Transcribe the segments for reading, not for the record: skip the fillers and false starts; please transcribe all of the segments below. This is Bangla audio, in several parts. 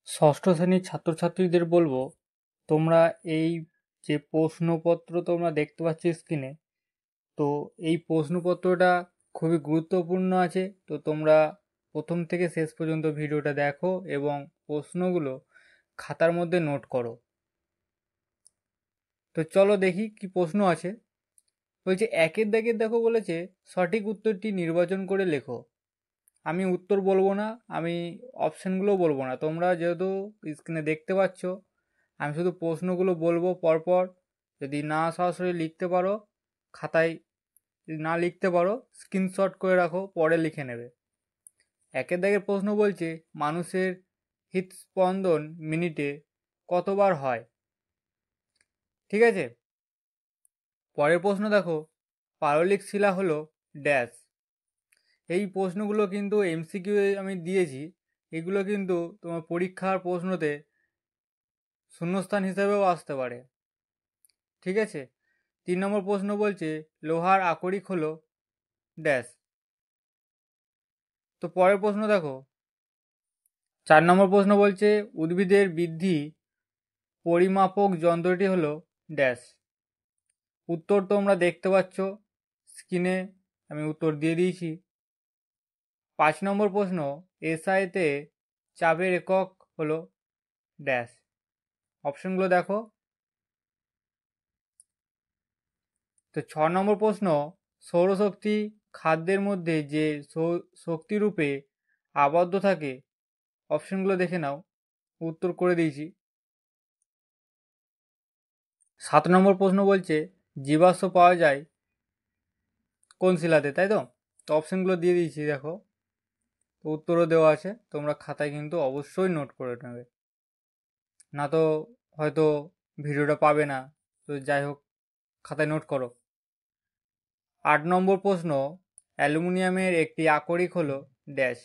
ষষ্ঠ শ্রেণীর ছাত্রছাত্রীদের বলবো, তোমরা এই যে প্রশ্নপত্র তোমরা দেখতে পাচ্ছ স্ক্রিনে, তো এই প্রশ্নপত্রটা খুবই গুরুত্বপূর্ণ আছে। তো তোমরা প্রথম থেকে শেষ পর্যন্ত ভিডিওটা দেখো এবং প্রশ্নগুলো খাতার মধ্যে নোট করো। তো চলো দেখি কি প্রশ্ন আছে। বলছে একের দাগের দেখো বলেছে সঠিক উত্তরটি নির্বাচন করে লেখো। আমি উত্তর বলবো না, আমি অপশানগুলো বলবো না। তোমরা যেহেতু স্ক্রিনে দেখতে পাচ্ছ, আমি শুধু প্রশ্নগুলো বলবো পরপর। যদি না সরাসরি লিখতে পারো খাতায়, যদি না লিখতে পারো স্ক্রিনশট করে রাখো, পরে লিখে নেবে। একের দাগের প্রশ্ন বলছে মানুষের হৃদস্পন্দন মিনিটে কতবার হয়। ঠিক আছে, পরের প্রশ্ন দেখো, পাললিক শিলা হলো ড্যাশ। এই প্রশ্নগুলো কিন্তু এমসিকিউ আমি দিয়েছি, এগুলো কিন্তু তোমার পরীক্ষার প্রশ্নতে শূন্যস্থান হিসেবেও আসতে পারে। ঠিক আছে, 3 নম্বর প্রশ্ন বলছে লোহার আকরিক হলো ড্যাশ। তো পরের প্রশ্ন দেখো, 4 নম্বর প্রশ্ন বলছে উদ্ভিদের বৃদ্ধি পরিমাপক যন্ত্রটি হলো ড্যাশ। উত্তর তোমরা দেখতে পাচ্ছ স্ক্রিনে, আমি উত্তর দিয়ে দিয়েছি। 5 নম্বর প্রশ্ন এসআইতে চাপের একক হলো ড্যাশ। অপশনগুলো দেখো। তো 6 নম্বর প্রশ্ন সৌরশক্তি খাদ্যের মধ্যে যে শক্তিরূপে আবদ্ধ থাকে, অপশনগুলো দেখে নাও, উত্তর করে দিয়েছি। 7 নম্বর প্রশ্ন বলছে জীবাশ্ম পাওয়া যায় কোন শিলাতে, তাই তো? তো অপশনগুলো দিয়ে দিয়েছি দেখো, তো উত্তরও দেওয়া আছে, তোমরা খাতায় কিন্তু অবশ্যই নোট করে নেবে, না তো হয়তো ভিডিওটা পাবে না। তো যাই হোক, খাতায় নোট করো। 8 নম্বর প্রশ্ন অ্যালুমিনিয়ামের একটি আকরিক হলো ড্যাশ।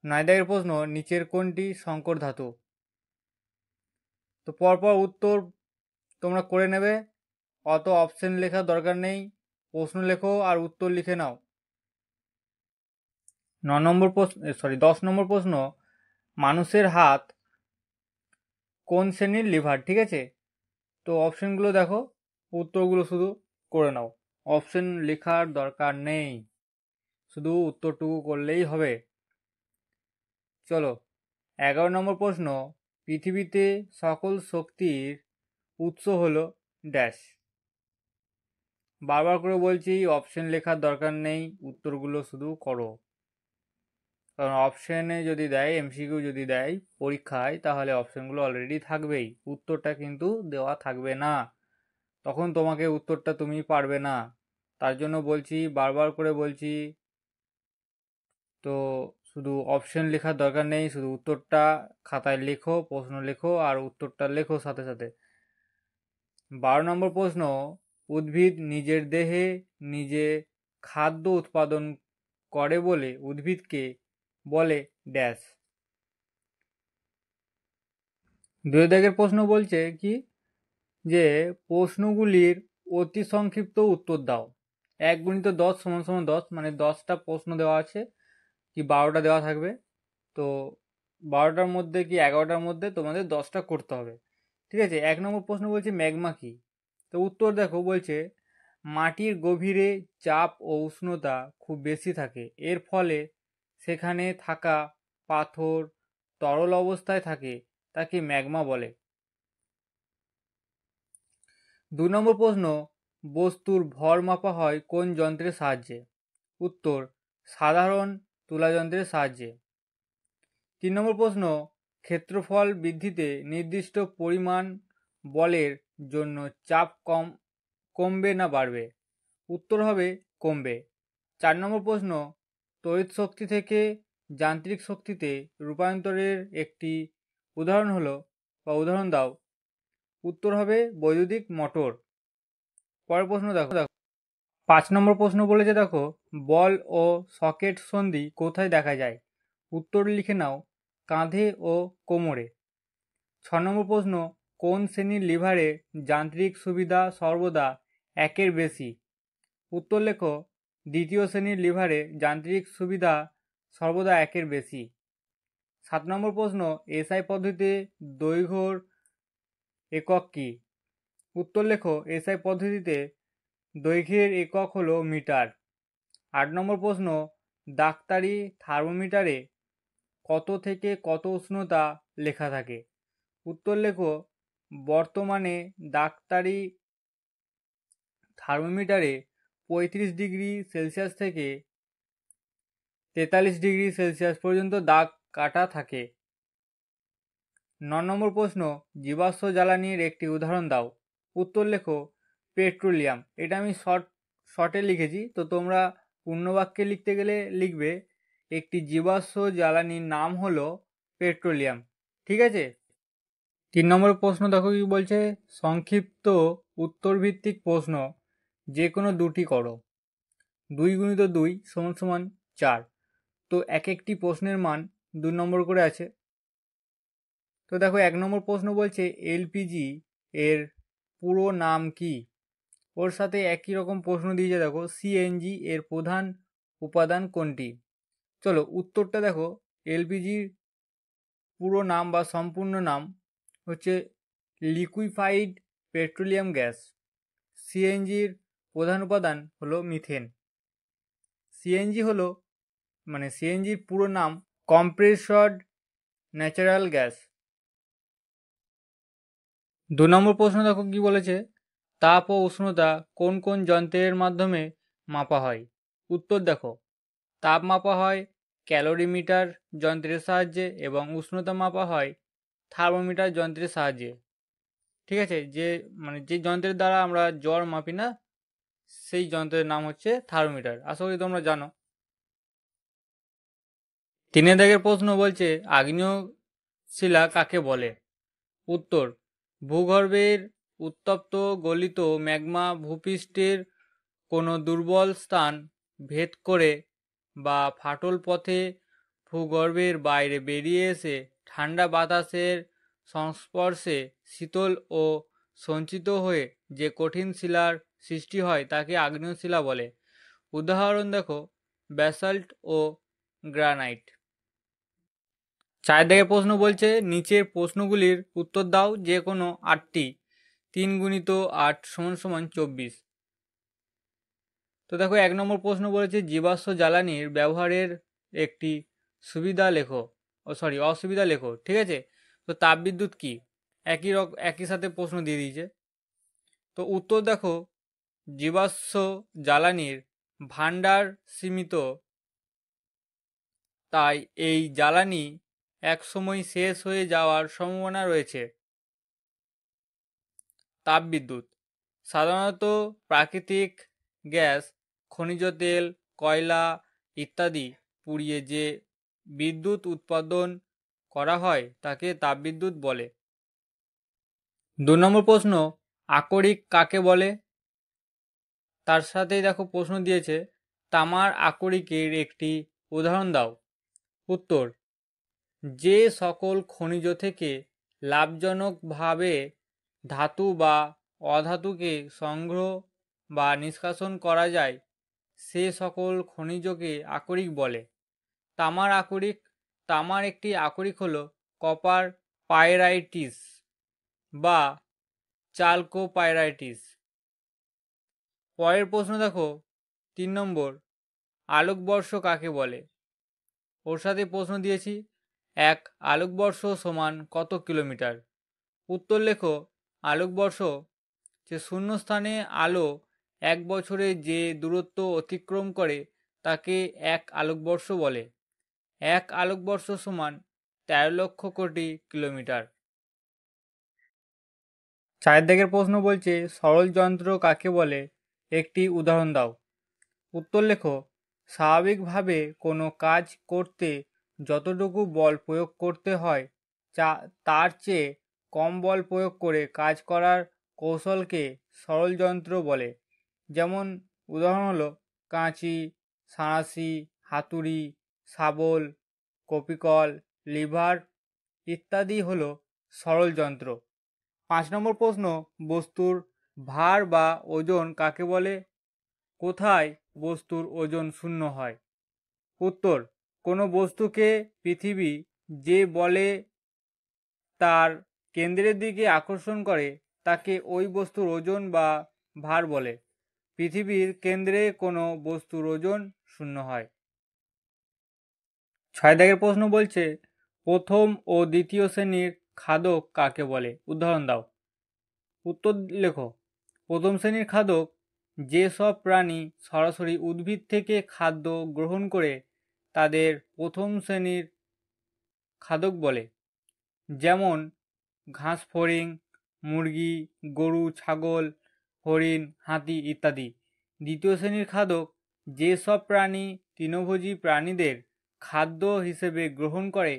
9 প্রশ্ন নিচের কোনটি সংকর ধাতু। তো পরপর উত্তর তোমরা করে নেবে, অত অপশন লেখার দরকার নেই, প্রশ্ন লেখো আর উত্তর লিখে নাও। 9 নম্বর প্রশ্ন, 10 নম্বর প্রশ্ন মানুষের হাত কোন শ্রেণীর লিভার। ঠিক আছে, তো অপশনগুলো দেখো, উত্তরগুলো শুধু করে নাও, অপশন লেখার দরকার নেই, শুধু উত্তরটুকু করলেই হবে। চলো, 11 নম্বর প্রশ্ন পৃথিবীতে সকল শক্তির উৎস হলো ড্যাশ। বারবার করে বলছি অপশন লেখার দরকার নেই, উত্তরগুলো শুধু করো। কারণ অপশনে যদি দেয়, এমসিকিউ যদি দেয় পরীক্ষায়, তাহলে অপশনগুলো অলরেডি থাকবেই, উত্তরটা কিন্তু দেওয়া থাকবে না, তখন তোমাকে উত্তরটা তুমি পারবে না। তার জন্য বলছি, বারবার করে বলছি, তো শুধু অপশন লেখার দরকার নেই, শুধু উত্তরটা খাতায় লেখো, প্রশ্ন লেখো আর উত্তরটা লেখো সাথে সাথে। 12 নম্বর প্রশ্ন উদ্ভিদ নিজের দেহে নিজে খাদ্য উৎপাদন করে বলে উদ্ভিদকে বলে ড্যাশ। 2 দাগের প্রশ্ন বলছে কি, যে প্রশ্নগুলির অতি সংক্ষিপ্ত উত্তর দাও। 1 × 10 = 10, মানে 10টা প্রশ্ন দেওয়া আছে, কি 12টা দেওয়া থাকবে, তো 12টার মধ্যে কি 11টার মধ্যে তোমাদের 10টা করতে হবে। ঠিক আছে, 1 নম্বর প্রশ্ন বলছে ম্যাগমা কি। তো উত্তর দেখো, বলছে মাটির গভীরে চাপ ও উষ্ণতা খুব বেশি থাকে, এর ফলে সেখানে থাকা পাথর তরল অবস্থায় থাকে, তাকে ম্যাগমা বলে। 2 নম্বর প্রশ্ন বস্তুর ভর মাপা হয় কোন যন্ত্রের সাহায্যে। উত্তর সাধারণ তুলা যন্ত্রের সাহায্যে। 3 নম্বর প্রশ্ন ক্ষেত্রফল বৃদ্ধিতে নির্দিষ্ট পরিমাণ বলের জন্য চাপ কমবে না বাড়বে। উত্তর হবে কমবে। 4 নম্বর প্রশ্ন তড়িৎ শক্তি থেকে যান্ত্রিক শক্তিতে রূপান্তরের একটি উদাহরণ হলো, বা উদাহরণ দাও। উত্তর হবে বৈদ্যুতিক মোটর। পরের প্রশ্ন দেখো, 5 নম্বর প্রশ্ন বলেছে দেখো বল ও সকেট সন্ধি কোথায় দেখা যায়। উত্তর লিখে নাও, কাঁধে ও কোমরে। 6 নম্বর প্রশ্ন কোন শ্রেণীর লিভারে যান্ত্রিক সুবিধা সর্বদা 1-এর বেশি। উত্তর লেখো, দ্বিতীয় শ্রেণীর লিভারে যান্ত্রিক সুবিধা সর্বদা 1-এর বেশি। 7 নম্বর প্রশ্ন, এসআই পদ্ধতিতে দৈর্ঘ্যর একক কি? উত্তর লেখো, এসআই পদ্ধতিতে দৈর্ঘ্যের একক হলো মিটার। 8 নম্বর প্রশ্ন, ডাক্তারি থার্মোমিটারে কত থেকে কত উষ্ণতা লেখা থাকে? উত্তর লেখো, বর্তমানে ডাক্তারি থার্মোমিটারে 35 ডিগ্রি সেলসিয়াস থেকে 43 ডিগ্রি সেলসিয়াস পর্যন্ত দাগ কাটা থাকে। 9 নম্বর প্রশ্ন, জীবাশ্ম জ্বালানির একটি উদাহরণ দাও। উত্তর লেখো, পেট্রোলিয়াম। এটা আমি শর্টে লিখেছি, তো তোমরা পূর্ণ বাক্যে লিখতে গেলে লিখবে একটি জীবাশ্ম জ্বালানির নাম হলো পেট্রোলিয়াম। ঠিক আছে। 3 নম্বর প্রশ্ন দেখো কি বলছে, সংক্ষিপ্ত উত্তর ভিত্তিক প্রশ্ন যে কোনো দুটি করো। 2 গুণিত 2 সমান সমান 4। তো এক একটি প্রশ্নের মান 2 নম্বর করে আছে। তো দেখো 1 নম্বর প্রশ্ন বলছে এলপিজি এর পুরো নাম কি? ওর সাথে একই রকম প্রশ্ন দিয়েছে, দেখো সিএনজি এর প্রধান উপাদান কোনটি? চলো উত্তরটা দেখো, এলপিজির পুরো নাম বা সম্পূর্ণ নাম হচ্ছে লিকুইফাইড পেট্রোলিয়াম গ্যাস। সিএনজির প্রধান উপাদান হলো মিথেন। সিএনজির পুরো নাম কম্প্রেসড ন্যাচারাল গ্যাস। 2 নম্বর প্রশ্ন দেখো কি বলেছে, তাপ ও উষ্ণতা কোন কোন যন্ত্রের মাধ্যমে মাপা হয়? উত্তর দেখো, তাপ মাপা হয় ক্যালোরিমিটার যন্ত্রের সাহায্যে এবং উষ্ণতা মাপা হয় থার্মোমিটার যন্ত্রের সাহায্যে। ঠিক আছে, যে যন্ত্রের দ্বারা আমরা জ্বর মাপি না, সেই যন্ত্রের নাম হচ্ছে থার্মোমিটার। আশা করি তোমরা জানো। 3 দাগের প্রশ্ন বলছে আগ্নেয় শিলা কাকে বলে? উত্তর, ভূগর্ভের উত্তপ্ত গলিত ম্যাগমা ভূপৃষ্ঠের কোনো দুর্বল স্থান ভেদ করে বা ফাটল পথে ভূগর্ভের বাইরে বেরিয়ে এসে ঠান্ডা বাতাসের সংস্পর্শে শীতল ও সঞ্চিত হয়ে যে কঠিন শিলার সৃষ্টি হয় তাকে আগ্নেয় শিলা বলে। উদাহরণ দেখো, ব্যাসাল্ট ও গ্রানাইট। 4 দাগের প্রশ্ন বলছে নিচের প্রশ্নগুলির উত্তর দাও যে কোনো 8টি। 3 গুণিত 8 সমান সমান 24। তো দেখো 1 নম্বর প্রশ্ন বলেছে জীবাশ্ম জ্বালানির ব্যবহারের একটি অসুবিধা লেখো। ঠিক আছে, তো তাপবিদ্যুৎ কি? একই সাথে প্রশ্ন দিয়ে দিয়েছে। তো উত্তর দেখো, জীবাশ্ম জ্বালানির ভাণ্ডার সীমিত, তাই এই জ্বালানি একসময় শেষ হয়ে যাওয়ার সম্ভাবনা রয়েছে। তাপবিদ্যুৎ সাধারণত প্রাকৃতিক গ্যাস, খনিজ তেল, কয়লা ইত্যাদি পুড়িয়ে যে বিদ্যুৎ উৎপাদন করা হয় তাকে তাপবিদ্যুৎ বলে। 2 নম্বর প্রশ্ন, আকরিক কাকে বলে? তার সাথেই দেখো প্রশ্ন দিয়েছে তামার আকরিকের একটি উদাহরণ দাও। উত্তর, যে সকল খনিজ থেকে লাভজনকভাবে ধাতু বা অধাতুকে সংগ্রহ বা নিষ্কাশন করা যায় সে সকল খনিজকে আকরিক বলে। তামার একটি আকরিক হলো কপার পাইরাইটিস বা চালকোপাইরাইটিস। পরের প্রশ্ন দেখো 3 নম্বর, আলোকবর্ষ কাকে বলে? ওর সাথে প্রশ্ন দিয়েছি এক আলোকবর্ষ সমান কত কিলোমিটার? উত্তর লেখো, আলোকবর্ষ যে শূন্যস্থানে আলো 1 বছরে যে দূরত্ব অতিক্রম করে তাকে 1 আলোকবর্ষ বলে। 1 আলোকবর্ষ সমান 13 লক্ষ কোটি কিলোমিটার। 4 দাগের প্রশ্ন বলছে সরল যন্ত্র কাকে বলে? একটি উদাহরণ দাও। উত্তর লেখো, স্বাভাবিকভাবে কোনো কাজ করতে যতটুকু বল প্রয়োগ করতে হয় তার চেয়ে কম বল প্রয়োগ করে কাজ করার কৌশলকে সরল যন্ত্র বলে। যেমন উদাহরণ হলো কাঁচি, সাঁড়াশি, হাতুড়ি, শাবল, কপিকল, লিভার ইত্যাদি হলো সরল যন্ত্র। 5 নম্বর প্রশ্ন, বস্তুর ভার বা ওজন কাকে বলে? কোথায় বস্তুর ওজন শূন্য হয়? উত্তর, কোনো বস্তুকে পৃথিবী যে বলে তার কেন্দ্রের দিকে আকর্ষণ করে তাকে ওই বস্তুর ওজন বা ভার বলে। পৃথিবীর কেন্দ্রে কোনো বস্তুর ওজন শূন্য হয়। 6 দাগের প্রশ্ন বলছে, প্রথম ও দ্বিতীয় শ্রেণীর খাদক কাকে বলে? উদাহরণ দাও। উত্তর লেখো। প্রথম শ্রেণীর খাদক যেসব প্রাণী সরাসরি উদ্ভিদ থেকে খাদ্য গ্রহণ করে তাদের প্রথম শ্রেণীর খাদক বলে, যেমন ঘাসফড়িং, মুরগি, গরু, ছাগল, হরিণ, হাতি ইত্যাদি। দ্বিতীয় শ্রেণীর খাদক যেসব প্রাণী তৃণভোজী প্রাণীদের খাদ্য হিসেবে গ্রহণ করে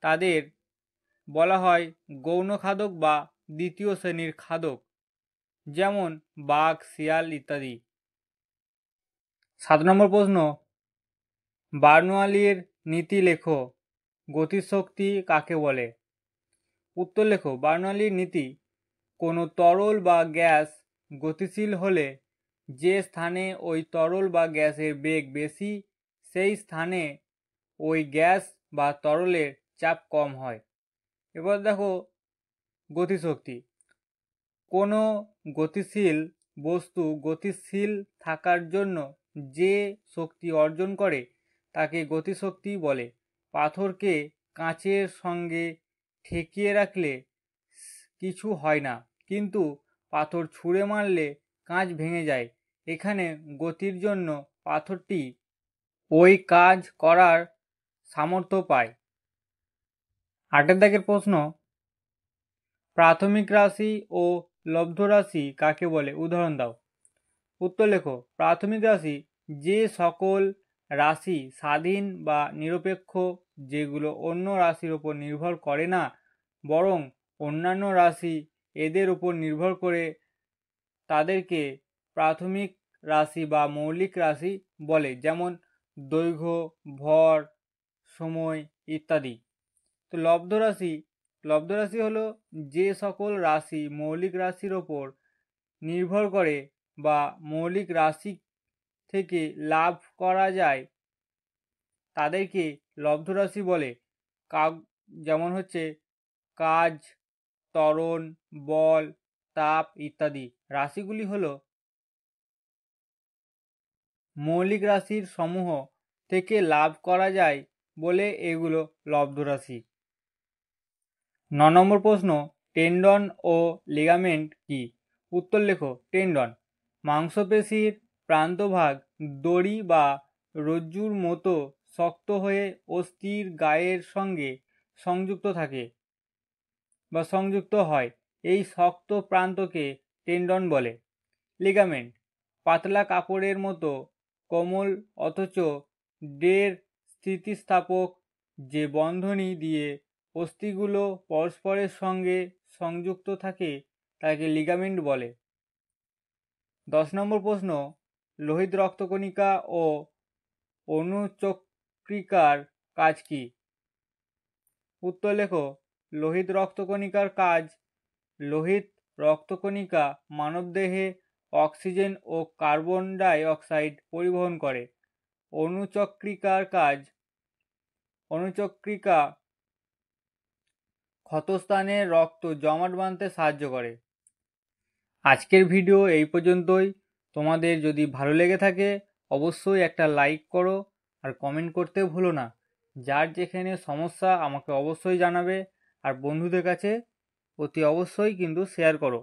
তাদের বলা হয় গৌণ খাদক বা দ্বিতীয় শ্রেণীর খাদক, যেমন বাঘ, শিয়াল ইত্যাদি। 7 নম্বর প্রশ্ন, বার্নওয়ালির নীতি লেখো। গতিশক্তি কাকে বলে? উত্তর লেখো। বার্নওয়ালির নীতি, কোনো তরল বা গ্যাস গতিশীল হলে যে স্থানে ওই তরল বা গ্যাসের বেগ বেশি সেই স্থানে ওই গ্যাস বা তরলের চাপ কম হয়। এবার দেখো গতিশক্তি। কোনো গতিশীল বস্তু গতিশীল থাকার জন্য যে শক্তি অর্জন করে তাকে গতিশক্তি বলে। পাথরকে কাঁচের সঙ্গে ঠেকিয়ে রাখলে কিছু হয় না, কিন্তু পাথর ছুঁড়ে মারলে কাঁচ ভেঙে যায়। এখানে গতির জন্য পাথরটি ওই কাজ করার সামর্থ্য পায়। 8 দাগের প্রশ্ন, প্রাথমিক রাশি ও লব্ধ রাশি কাকে বলে? উদাহরণ দাও। উত্তর লেখো। প্রাথমিক রাশি যে সকল রাশি স্বাধীন বা নিরপেক্ষ, যেগুলো অন্য রাশির উপর নির্ভর করে না বরং অন্যান্য রাশি এদের উপর নির্ভর করে, তাদেরকে প্রাথমিক রাশি বা মৌলিক রাশি বলে, যেমন দৈর্ঘ্য, ভর, সময় ইত্যাদি। তো লব্ধ রাশি হলো যে সকল রাশি মৌলিক রাশির ওপর নির্ভর করে বা মৌলিক রাশি থেকে লাভ করা যায় তাদেরকে লব্ধ রাশি বলে। যেমন হচ্ছে কাজ, ত্বরণ, বল, তাপ ইত্যাদি। রাশিগুলি হলো মৌলিক রাশির সমূহ থেকে লাভ করা যায় বলে এগুলো লব্ধ রাশি। 9 নম্বর প্রশ্ন, টেন্ডন ও লিগামেন্ট কি? উত্তর লেখো। টেন্ডন মাংসপেশির প্রান্তভাগ দড়ি বা রজ্জুর মতো শক্ত হয়ে অস্থির গায়ের সঙ্গে সংযুক্ত থাকে বা সংযুক্ত হয়। এই শক্ত প্রান্তকে টেন্ডন বলে। লিগামেন্ট পাতলা কাপড়ের মতো কোমল অথচ দৃঢ় স্থিতিস্থাপক, যে বন্ধনী দিয়ে অস্থিগুলো পরস্পরের সঙ্গে সংযুক্ত থাকে তাকে লিগামেন্ট বলে। 10 নম্বর প্রশ্ন, লোহিত রক্তকণিকা ও অনুচক্রিকার কাজ কি? উত্তর লেখো। লোহিত রক্তকণিকার কাজ, লোহিত রক্তকণিকা মানবদেহে অক্সিজেন ও কার্বন ডাই অক্সাইড পরিবহন করে। অনুচক্রিকার কাজ, অনুচক্রিকা ক্ষতস্থানে রক্ত জমাট বাঁধতে সাহায্য করে। আজকের ভিডিও এই পর্যন্তই। তোমাদের যদি ভালো লেগে থাকে অবশ্যই একটা লাইক করো আর কমেন্ট করতে ভুলো না। যার যেখানে সমস্যা আমাকে অবশ্যই জানাবে, আর বন্ধুদের কাছে অতি অবশ্যই কিন্তু শেয়ার করো।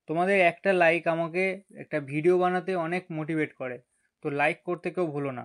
তোমাদের একটা লাইক আমাকে একটা ভিডিও বানাতে অনেক মোটিভেট করে, তো লাইক করতে কেউ ভুলো না।